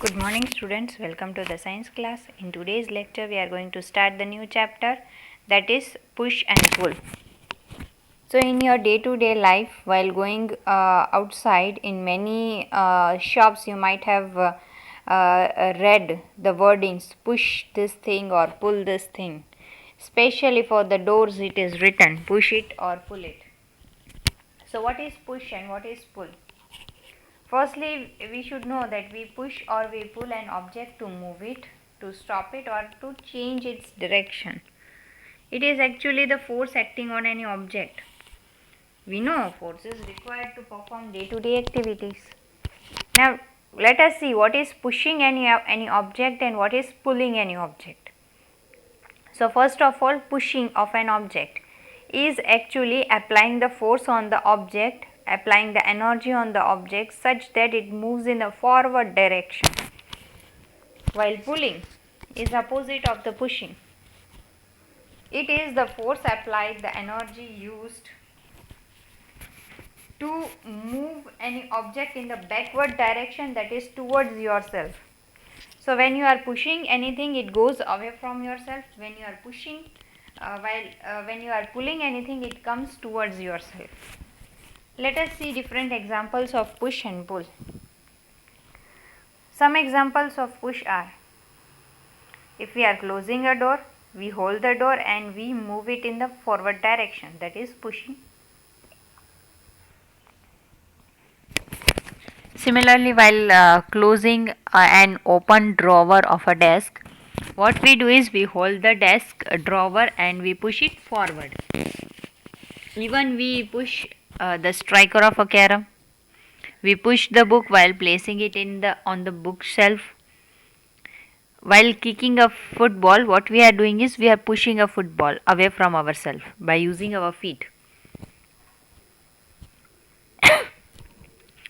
Good morning students, welcome to the science class. In today's lecture we are going to start the new chapter, that is push and pull. So in your day to day life, while going outside in many shops, you might have read the wordings push this thing or pull this thing. Especially for the doors it is written push it or pull it. So what is push and what is pull? Firstly, we should know that we push or we pull an object to move it, to stop it, or to change its direction. It is actually the force acting on any object. We know force is required to perform day-to-day activities. Now, let us see what is pushing any object and what is pulling any object. So, first of all, pushing of an object is actually applying the force on the object, applying the energy on the object such that it moves in a forward direction, while pulling is opposite of the pushing. It is the force applied, the energy used to move any object in the backward direction, that is towards yourself. So when you are pushing anything, it goes away from yourself. When you are pushing, when you are pulling anything, it comes towards yourself. Let us see different examples of push and pull. Some examples of push are: if we are closing a door, we hold the door and we move it in the forward direction, that is pushing. Similarly, while closing an open drawer of a desk, what we do is we hold the desk drawer and we push it forward. Even we push the striker of a carom. We push the book while placing it on the bookshelf. While kicking a football, what we are doing is we are pushing a football away from ourselves by using our feet.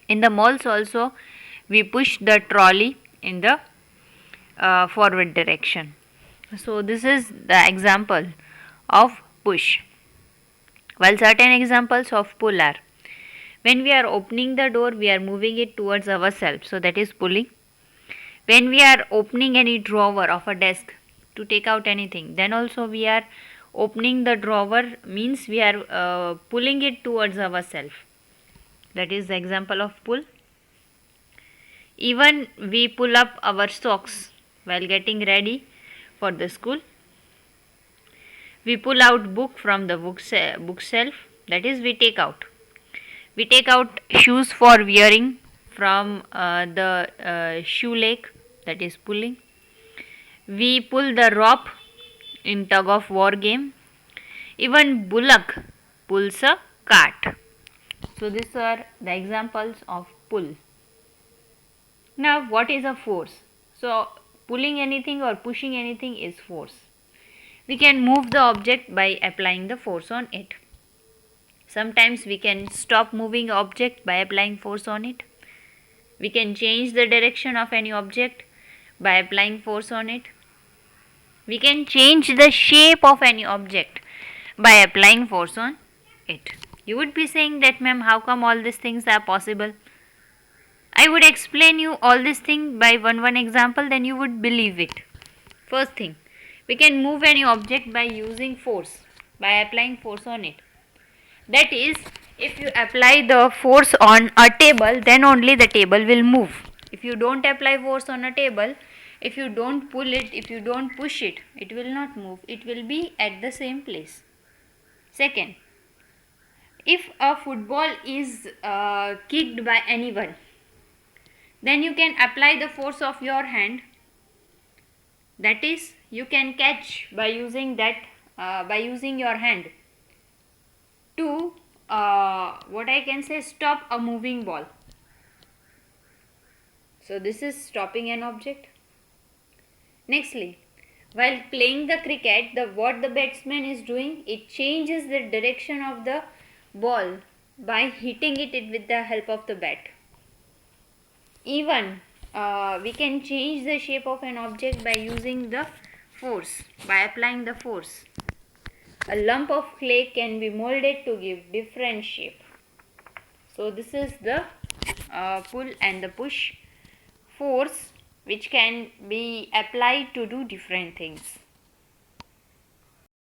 In the malls also, we push the trolley in the forward direction. So this is the example of push. While certain examples of pull are: when we are opening the door, we are moving it towards ourselves, so that is pulling. When we are opening any drawer of a desk to take out anything, then also we are opening the drawer, means we are pulling it towards ourselves. That is the example of pull. Even we pull up our socks while getting ready for the school. We pull out book from the bookshelf, that is we take out. We take out shoes for wearing from the shoe leg, that is pulling. We pull the rope in tug of war game. Even bullock pulls a cart. So these are the examples of pull. Now what is a force? So pulling anything or pushing anything is force. We can move the object by applying the force on it. Sometimes we can stop moving object by applying force on it. We can change the direction of any object by applying force on it. We can change the shape of any object by applying force on it. You would be saying that, ma'am, how come all these things are possible? I would explain you all these things by one example, then you would believe it. First thing, we can move any object by using force, by applying force on it. That is, if you apply the force on a table, then only the table will move. If you don't apply force on a table, if you don't pull it, if you don't push it, it will not move. It will be at the same place. Second, if a football is kicked by anyone, then you can apply the force of your hand. That is, you can catch by using your hand to what I can say, stop a moving ball. So this is stopping an object. Nextly, while playing the cricket, what the batsman is doing, it changes the direction of the ball by hitting it with the help of the bat. Even we can change the shape of an object by using the force, by applying the force. A lump of clay can be molded to give different shape. So this is the pull and the push. Force which can be applied to do different things.